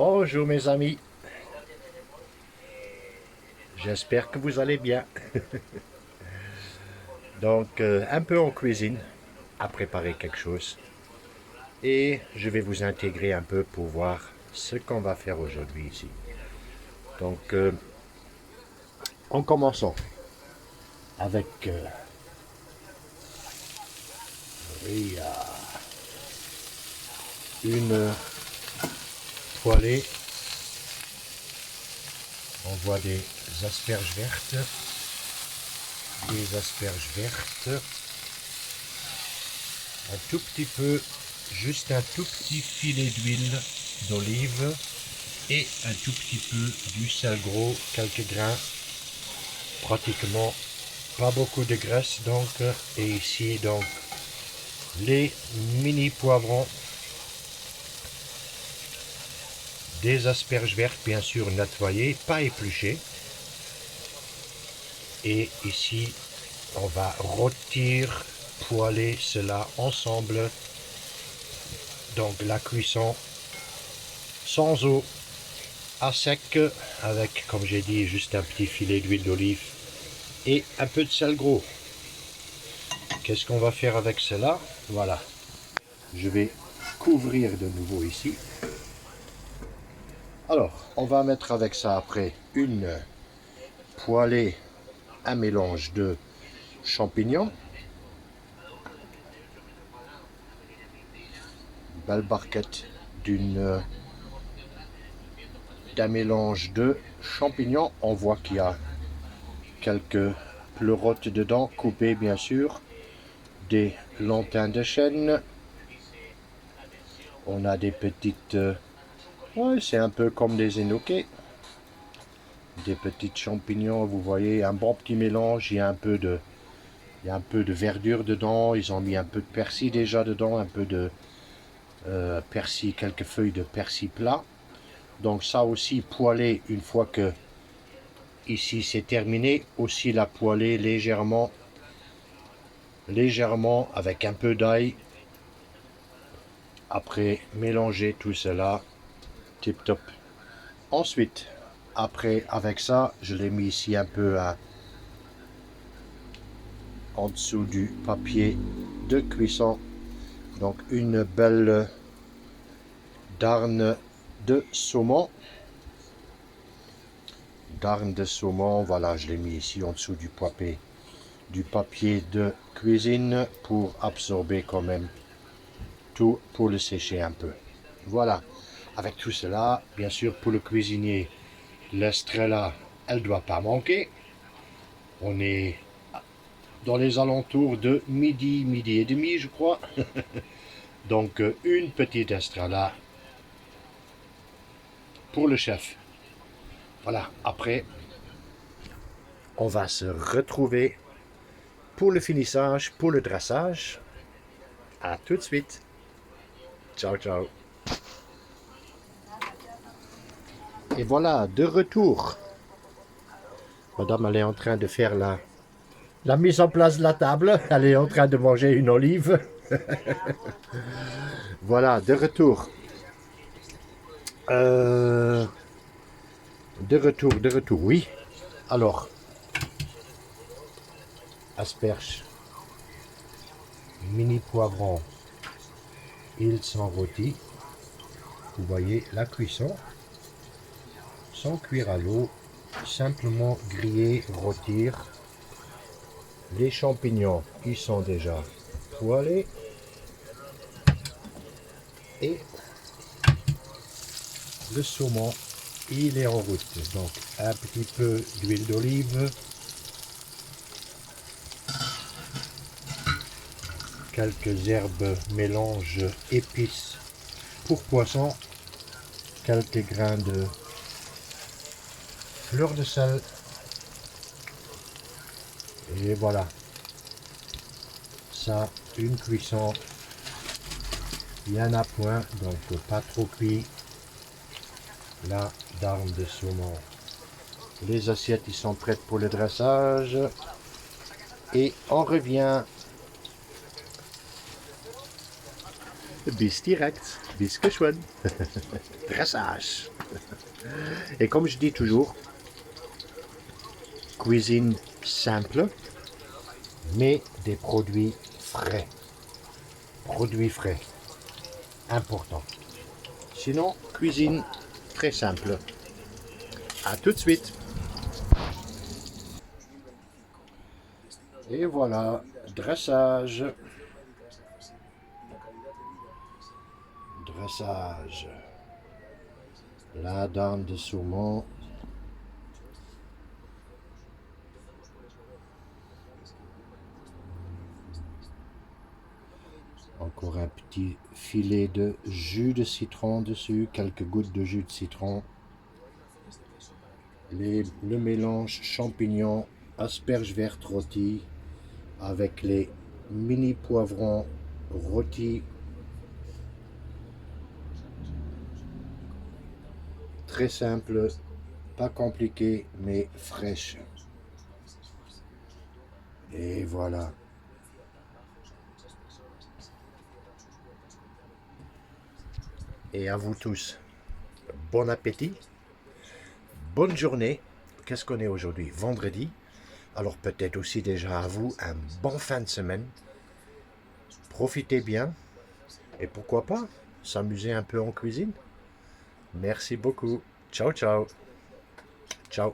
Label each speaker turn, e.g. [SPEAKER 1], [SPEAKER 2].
[SPEAKER 1] Bonjour mes amis, j'espère que vous allez bien. Donc un peu en cuisine, à préparer quelque chose. Et je vais vous intégrer un peu pour voir ce qu'on va faire aujourd'hui ici. Donc en commençant avec oui, une poêlée. On voit des asperges vertes. Des asperges vertes. Un tout petit peu, juste un tout petit filet d'huile d'olive et un tout petit peu du sel gros, quelques grains, pratiquement pas beaucoup de graisse donc, et ici donc les mini poivrons, des asperges vertes bien sûr nettoyées, pas épluchées, et ici on va rôtir, poêler cela ensemble, donc la cuisson sans eau, à sec, avec comme j'ai dit juste un petit filet d'huile d'olive et un peu de sel gros. Qu'est-ce qu'on va faire avec cela? Voilà, je vais couvrir de nouveau ici. Alors on va mettre avec ça après une poêlée, un mélange de champignons, une belle barquette d'un mélange de champignons. On voit qu'il y a quelques pleurotes dedans, coupées bien sûr, des lantains de chêne. On a des petites, ouais, c'est un peu comme des énoquets, des petites champignons. Vous voyez, un bon petit mélange. Il y a un peu de verdure dedans. Ils ont mis un peu de persil déjà dedans, un peu de persil, quelques feuilles de persil plat. Donc ça aussi poêlé une fois que ici c'est terminé. Aussi la poêler légèrement avec un peu d'ail. Après mélanger tout cela, tip top. Ensuite, après avec ça, je l'ai mis ici un peu en dessous du papier de cuisson. Donc une belle darne de saumon. Darne de saumon, voilà, je l'ai mis ici en dessous du papier de cuisine pour absorber quand même tout, pour le sécher un peu. Voilà, avec tout cela, bien sûr pour le cuisinier, l'estrella, elle ne doit pas manquer. On est dans les alentours de midi, midi et demi je crois. Donc une petite estrella pour le chef. Voilà, après on va se retrouver pour le finissage, pour le dressage. À tout de suite. Ciao, ciao. Et voilà, de retour. Madame, elle est en train de faire la mise en place de la table. Elle est en train de manger une olive. Voilà, de retour. De retour, oui. Alors, asperges, mini poivrons, ils sont rôtis. Vous voyez la cuisson, sans cuire à l'eau, simplement griller, rôtir. Les champignons, ils sont déjà poêlés. Et le saumon, il est en route. Donc un petit peu d'huile d'olive, quelques herbes mélange épices pour poisson, quelques grains de fleur de sel. Et voilà, ça, une cuisson bien à point, donc pas trop cuit. La darne de saumon. Les assiettes ils sont prêtes pour le dressage. Et on revient. Bis direct. Bisque chouette. Dressage. Et comme je dis toujours, cuisine simple, mais des produits frais. Produits frais. Important. Sinon, cuisine très simple. À tout de suite. Et voilà, dressage. Dressage. La dame de saumon. Encore un petit filet de jus de citron dessus, quelques gouttes de jus de citron. Le mélange champignons, asperges vertes rôties avec les mini poivrons rôtis. Très simple, pas compliqué, mais fraîche. Et voilà. Et à vous tous, bon appétit, bonne journée. Qu'est-ce qu'on est aujourd'hui? Vendredi. Alors peut-être aussi déjà à vous un bon fin de semaine. Profitez bien et pourquoi pas s'amuser un peu en cuisine. Merci beaucoup. Ciao, ciao. Ciao.